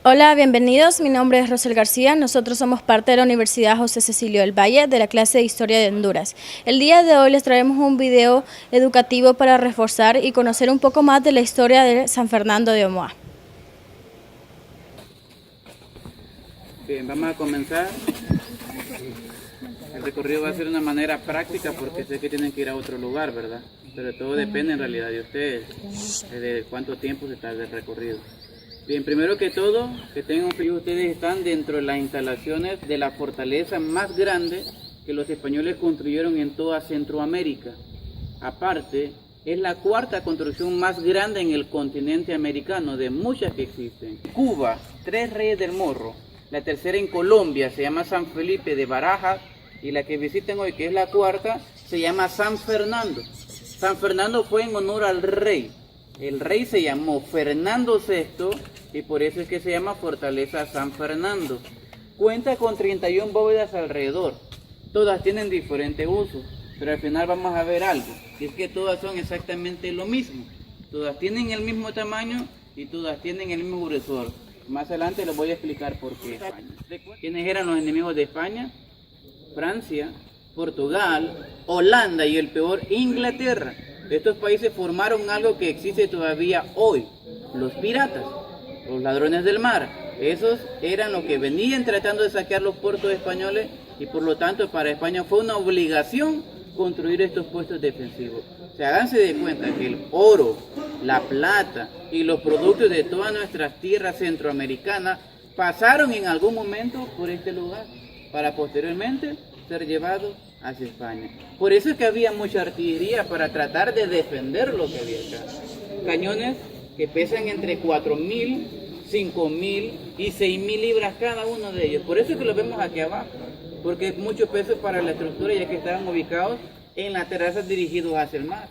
Hola, bienvenidos. Mi nombre es Rosel García. Nosotros somos parte de la Universidad José Cecilio del Valle de la clase de Historia de Honduras. El día de hoy les traemos un video educativo para reforzar y conocer un poco más de la historia de San Fernando de Omoa. Bien, vamos a comenzar. El recorrido va a ser de una manera práctica porque sé que tienen que ir a otro lugar, ¿verdad? Pero todo depende en realidad de ustedes, de cuánto tiempo se tarda el recorrido. Bien, primero que todo, que tengan un ustedes están dentro de las instalaciones de la fortaleza más grande que los españoles construyeron en toda Centroamérica. Aparte, es la cuarta construcción más grande en el continente americano, de muchas que existen. Cuba, Tres Reyes del Morro. La tercera en Colombia se llama San Felipe de Barajas, y la que visiten hoy, que es la cuarta, se llama San Fernando. San Fernando fue en honor al rey. El rey se llamó Fernando VI y por eso es que se llama Fortaleza San Fernando. Cuenta con 31 bóvedas alrededor. Todas tienen diferente uso, pero al final vamos a ver algo. Y es que todas son exactamente lo mismo. Todas tienen el mismo tamaño y todas tienen el mismo grosor. Más adelante les voy a explicar por qué. ¿Quiénes eran los enemigos de España? Francia, Portugal, Holanda y el peor, Inglaterra. Estos países formaron algo que existe todavía hoy, los piratas, los ladrones del mar. Esos eran los que venían tratando de saquear los puertos españoles y por lo tanto para España fue una obligación construir estos puestos defensivos. O sea, háganse de cuenta que el oro, la plata y los productos de todas nuestras tierras centroamericanas pasaron en algún momento por este lugar para posteriormente ser llevados hacia España. Por eso es que había mucha artillería para tratar de defender lo que había acá. Cañones que pesan entre 4.000, 5.000 y 6.000 libras cada uno de ellos. Por eso es que los vemos aquí abajo, porque es mucho peso para la estructura, ya que estaban ubicados en las terrazas dirigidos hacia el mar.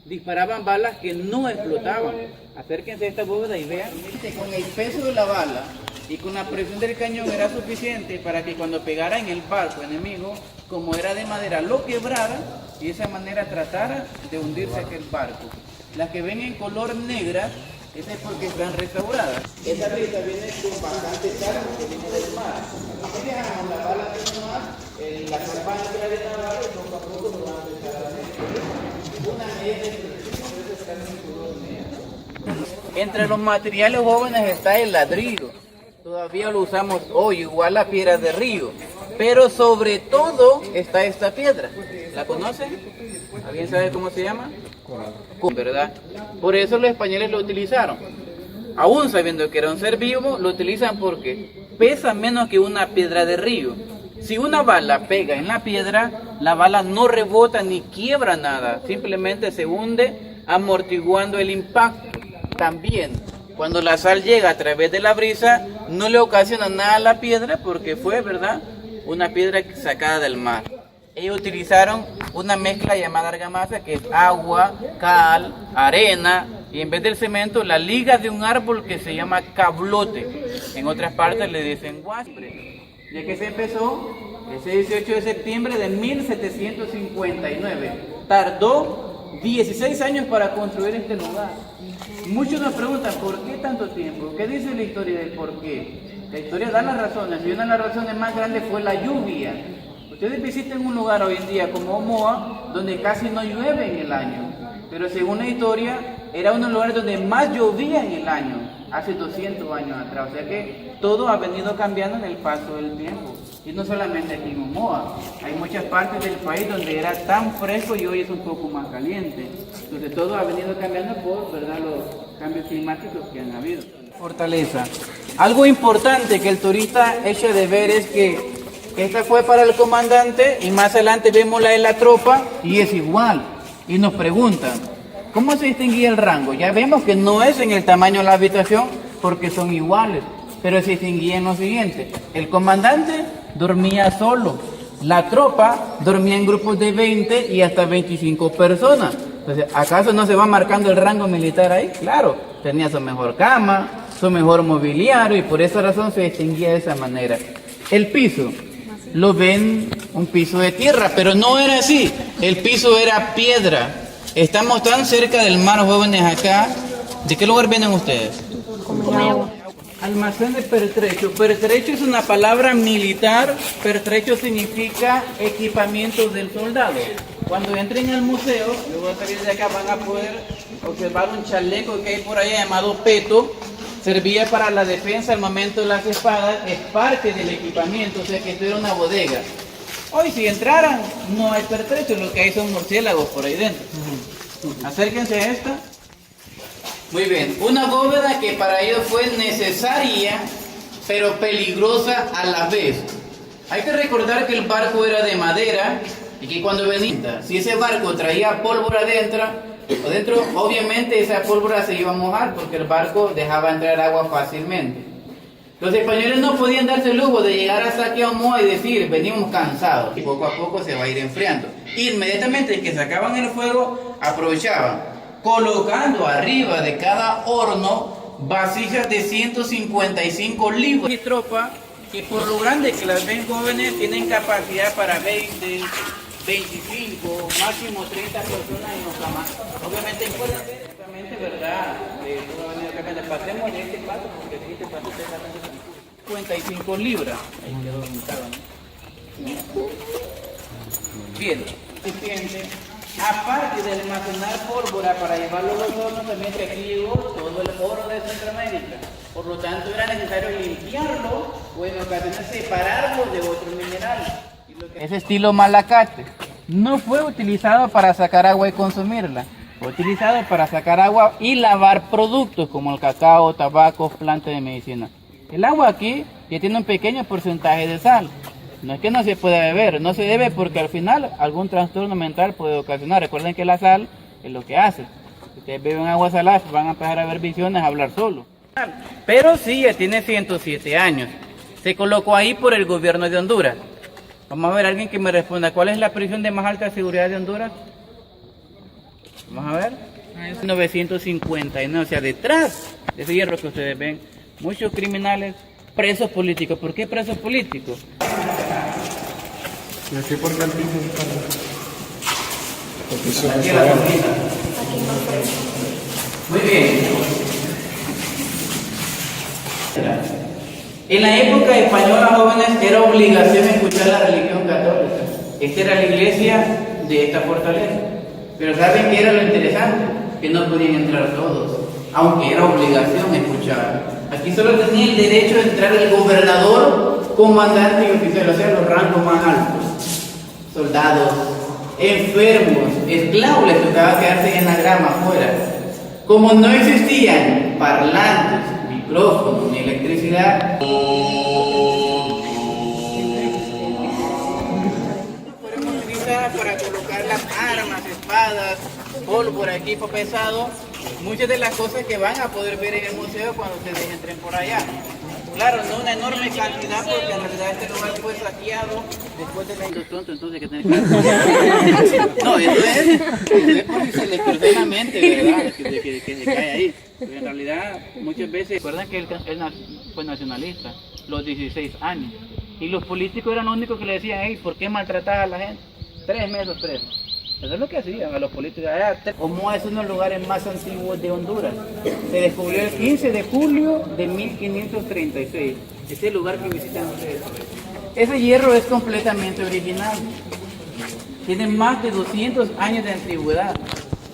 Disparaban balas que no explotaban. Acérquense a esta bóveda y vean, con el peso de la bala y con la presión del cañón era suficiente para que cuando pegara en el barco enemigo, como era de madera, lo quebrara y de esa manera tratara de hundirse aquel barco. Las que ven en color negra, esa es porque están restauradas. Esta pieza viene con bastante carga que viene del mar. Si dejamos la bala de mar, las campanas de la arena naval, poco a poco nos van a empezar a hacer una media de presión, por eso están en color negro. Entre los materiales jóvenes está el ladrillo. Todavía lo usamos hoy, igual la piedra de río. Pero sobre todo está esta piedra. ¿La conocen? ¿Alguien sabe cómo se llama? Coral. ¿Verdad? Por eso los españoles lo utilizaron. Aún sabiendo que era un ser vivo, lo utilizan porque pesa menos que una piedra de río. Si una bala pega en la piedra, la bala no rebota ni quiebra nada. Simplemente se hunde amortiguando el impacto. También, cuando la sal llega a través de la brisa, no le ocasiona nada a la piedra porque fue, ¿verdad?, una piedra sacada del mar. Ellos utilizaron una mezcla llamada argamasa, que es agua, cal, arena, y en vez del cemento, la liga de un árbol que se llama cablote. En otras partes le dicen guaspre. Ya que se empezó ese 18 de septiembre de 1759. Tardó 16 años para construir este lugar. Muchos nos preguntan, ¿por qué tanto tiempo? ¿Qué dice la historia del por qué? La historia da las razones, y una de las razones más grandes fue la lluvia. Ustedes visiten un lugar hoy en día como Omoa, donde casi no llueve en el año, pero según la historia, era uno de los lugares donde más llovía en el año, hace 200 años atrás. O sea que todo ha venido cambiando en el paso del tiempo. Y no solamente aquí en Omoa, hay muchas partes del país donde era tan fresco y hoy es un poco más caliente. Entonces todo ha venido cambiando por, ¿verdad?, los cambios climáticos que han habido. Fortaleza. Algo importante que el turista echa de ver es que esta fue para el comandante y más adelante vemos la de la tropa y es igual. Y nos preguntan, ¿cómo se distinguía el rango? Ya vemos que no es en el tamaño de la habitación porque son iguales, pero se distinguía en lo siguiente. El comandante dormía solo, la tropa dormía en grupos de 20 y hasta 25 personas. Entonces, ¿acaso no se va marcando el rango militar ahí? Claro, tenía su mejor cama, su mejor mobiliario y por esa razón se distinguía de esa manera. El piso, lo ven un piso de tierra, pero no era así, el piso era piedra. Estamos tan cerca del mar, jóvenes, acá. ¿De qué lugar vienen ustedes? Almacén de pertrecho. Pertrecho es una palabra militar. Pertrecho significa equipamiento del soldado. Cuando entren al museo, luego de salir de acá van a poder observar un chaleco que hay por ahí llamado peto. Servía para la defensa al momento de las espadas. Es parte del equipamiento, o sea que esto era una bodega. Hoy si entraran, no hay pertrecho, lo que hay son murciélagos por ahí dentro. Acérquense a esta. Muy bien, una bóveda que para ellos fue necesaria, pero peligrosa a la vez. Hay que recordar que el barco era de madera y que cuando venía, si ese barco traía pólvora adentro, obviamente esa pólvora se iba a mojar porque el barco dejaba entrar agua fácilmente. Los españoles no podían darse el lujo de llegar hasta aquí a Omoa y decir, venimos cansados. Y poco a poco se va a ir enfriando. Inmediatamente que sacaban el fuego, aprovechaban, colocando arriba de cada horno vasijas de 155 libras. Y tropa que por lo grande que las ven jóvenes tienen capacidad para 20, 25, máximo 30 personas en los camas. Obviamente pueden ver exactamente, ¿verdad? Pasemos de este paso porque si este paso te da 55 libras. Ahí quedó montado, ¿no? Bien, suficiente. Aparte de almacenar pólvora para llevarlo a los hornos, también que aquí llegó todo el oro de Centroamérica. Por lo tanto, era necesario limpiarlo o en ocasiones separarlo de otro mineral. Ese estilo malacate no fue utilizado para sacar agua y consumirla. Fue utilizado para sacar agua y lavar productos como el cacao, tabaco, plantas de medicina. El agua aquí ya tiene un pequeño porcentaje de sal. No es que no se pueda beber, no se debe porque al final algún trastorno mental puede ocasionar. Recuerden que la sal es lo que hace. Si ustedes beben agua salada van a empezar a ver visiones, a hablar solo. Pero sí, ya tiene 107 años. Se colocó ahí por el gobierno de Honduras. Vamos a ver a alguien que me responda. ¿Cuál es la prisión de más alta seguridad de Honduras? Vamos a ver. 1959, o sea, detrás de ese hierro que ustedes ven, muchos criminales presos políticos. ¿Por qué presos políticos? ¿Y así por qué el piso está? Porque eso Aquí a la cocina. Muy bien. En la época española, jóvenes, era obligación escuchar la religión católica. Esta era la iglesia de esta fortaleza. Pero ¿saben qué era lo interesante? Que no podían entrar todos, aunque era obligación escuchar. Aquí solo tenía el derecho de entrar el gobernador, comandante y oficial, o sea, los rangos más altos. Soldados, enfermos, esclavos les tocaba quedarse en la grama afuera. Como no existían parlantes, micrófonos ni electricidad, fueron utilizadas para colocar las armas, espadas, pólvora, equipo pesado, muchas de las cosas que van a poder ver en el museo cuando ustedes entren por allá. Claro, no una enorme cantidad porque en realidad este lugar fue saqueado después de la industria, entonces que tener que... No, eso es porque se les perdió la mente, ¿verdad? Que se cae ahí. Pero en realidad, muchas veces, recuerdan que él fue nacionalista, los 16 años. Y los políticos eran los únicos que le decían, hey, ¿por qué maltratas a la gente? 3 meses presos. Eso es lo que hacían a los políticos. Omoa es uno de los lugares más antiguos de Honduras. Se descubrió el 15 de julio de 1536. Este es el lugar que visitan ustedes. Ese hierro es completamente original. Tiene más de 200 años de antigüedad.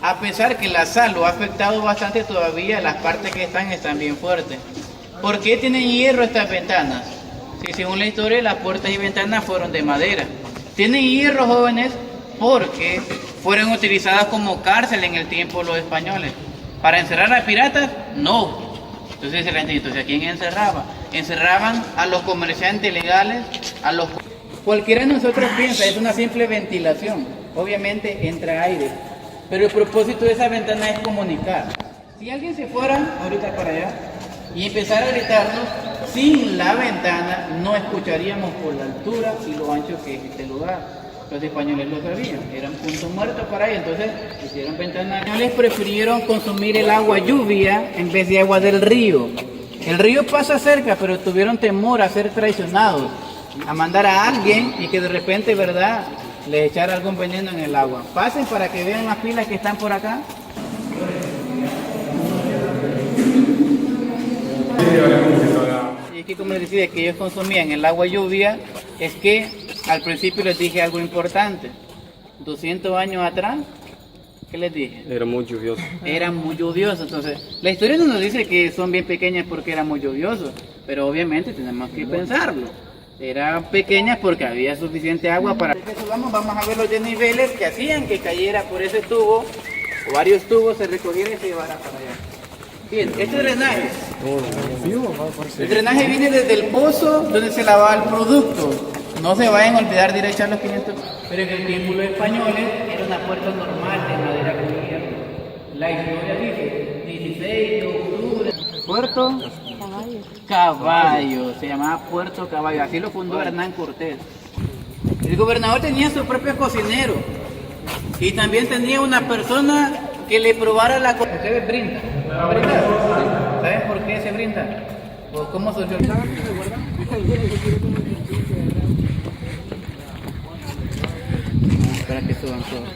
A pesar que la sal lo ha afectado bastante todavía, las partes que están bien fuertes. ¿Por qué tienen hierro estas ventanas? Si según la historia, las puertas y ventanas fueron de madera. Tienen hierro, jóvenes, porque fueron utilizadas como cárcel en el tiempo de los españoles. ¿Para encerrar a piratas? No. Entonces, ¿a quién encerraba? Encerraban a los comerciantes legales, a los... Cualquiera de nosotros piensa, es una simple ventilación. Obviamente entra aire. Pero el propósito de esa ventana es comunicar. Si alguien se fuera ahorita para allá y empezara a gritarnos, sin la ventana no escucharíamos por la altura y lo ancho que es este lugar. Los españoles lo sabían, eran punto muerto para ellos, entonces hicieron ventanas. Los españoles prefirieron consumir el agua lluvia en vez de agua del río. El río pasa cerca, pero tuvieron temor a ser traicionados, a mandar a alguien y que de repente, ¿verdad?, les echara algún veneno en el agua. Pasen para que vean las pilas que están por acá. que como les decía que ellos consumían el agua lluvia, es que al principio les dije algo importante. 200 años atrás, ¿qué les dije? Era muy lluvioso. Era muy lluvioso, entonces la historia no nos dice que son bien pequeñas porque era muy lluvioso, pero obviamente tenemos que pensarlo. Eran pequeñas porque había suficiente agua para... Vamos a ver los desniveles que hacían que cayera por ese tubo, o varios tubos se recogieran y se llevara para allá. Bien, este drenaje. El drenaje viene desde el pozo donde se lavaba el producto. No se vayan a olvidar de ir a echar los 500. Pero en el tiempo los españoles era una puerta normal de madera cubierta. La historia dice 16 de octubre. Puerto Caballo. Se llamaba Puerto Caballo. Así lo fundó Hernán Cortés. El gobernador tenía su propio cocinero. Y también tenía una persona que le probara la comida. Ustedes brindan. ¿Saben por qué se brinda? ¿O cómo surgió? Para que suban todos.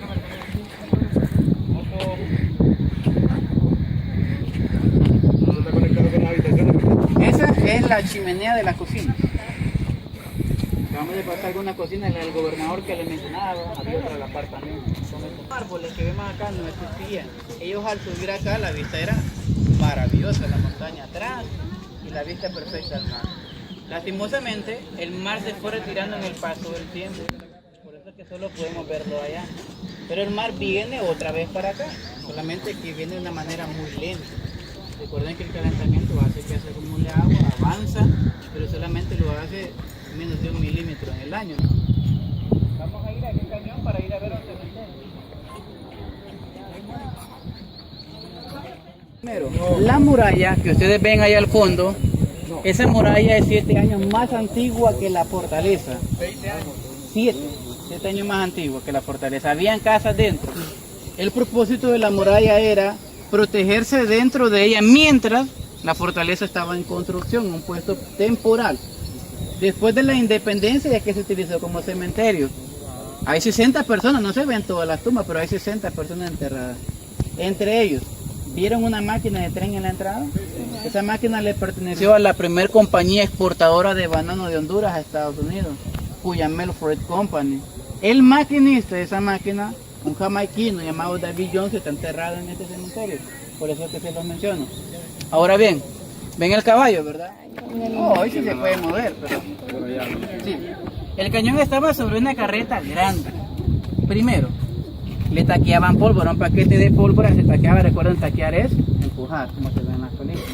Esa es la chimenea de la cocina. Acabamos de pasar con una cocina del gobernador que le mencionaba, había otra a la par también. Son estos árboles que vemos acá no existían. Ellos al subir acá la vista era maravillosa, la montaña atrás y la vista perfecta al mar. Lastimosamente el mar se fue retirando en el paso del tiempo, por eso es que solo podemos verlo allá. Pero el mar viene otra vez para acá, solamente que viene de una manera muy lenta. Recuerden que el calentamiento hace que se acumule agua, avanza, pero solamente lo hace menos de 1 milímetro en el año. Vamos a ir a aquel cañón para ir a ver el cementerio. Primero, la muralla que ustedes ven ahí al fondo, esa muralla es 7 años más antigua que la fortaleza. 7 años más antigua que la fortaleza. Habían casas dentro. El propósito de la muralla era protegerse dentro de ella mientras la fortaleza estaba en construcción, un puesto temporal. Después de la independencia ya que se utilizó como cementerio. Hay 60 personas, no se ven todas las tumbas, pero hay 60 personas enterradas. Entre ellos, ¿vieron una máquina de tren en la entrada? Esa máquina le perteneció a la primera compañía exportadora de banano de Honduras a Estados Unidos, Cuyamel Freight Company. El maquinista de esa máquina, un jamaiquino llamado David Jones, está enterrado en este cementerio. Por eso es que se lo menciono. Ahora bien, ven el caballo, ¿verdad? Oh, hoy sí se puede mover, pero... Sí. El cañón estaba sobre una carreta grande. Primero, le taqueaban pólvora, un paquete de pólvora se taqueaba. Recuerden, taquear es empujar, como se ve en las películas.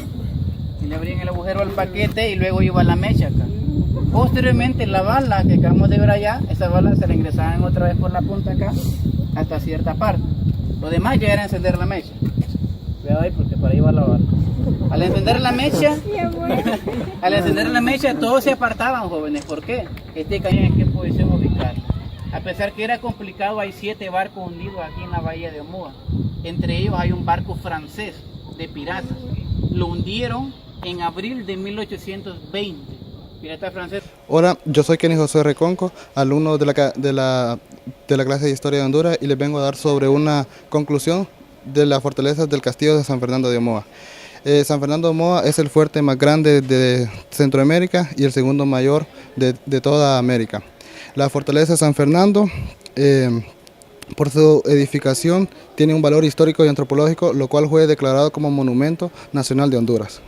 Y le abrían el agujero al paquete y luego iba la mecha acá. Posteriormente, la bala que acabamos de ver allá, esa bala se la ingresaban otra vez por la punta acá, hasta cierta parte. Lo demás ya era encender la mecha. Cuidado ahí porque por ahí va la bala. Al encender la mecha, todos se apartaban, jóvenes. ¿Por qué? Este cañón en qué posición ubicarlo. A pesar que era complicado, hay 7 barcos hundidos aquí en la bahía de Omoa. Entre ellos hay un barco francés de piratas. Lo hundieron en abril de 1820. Pirata francés. Hola, yo soy Kenny José Reconco, alumno de la clase de Historia de Honduras, y les vengo a dar sobre una conclusión de las fortalezas del castillo de San Fernando de Omoa. San Fernando de Omoa es el fuerte más grande de Centroamérica y el segundo mayor de toda América. La fortaleza de San Fernando, por su edificación, tiene un valor histórico y antropológico, lo cual fue declarado como Monumento Nacional de Honduras.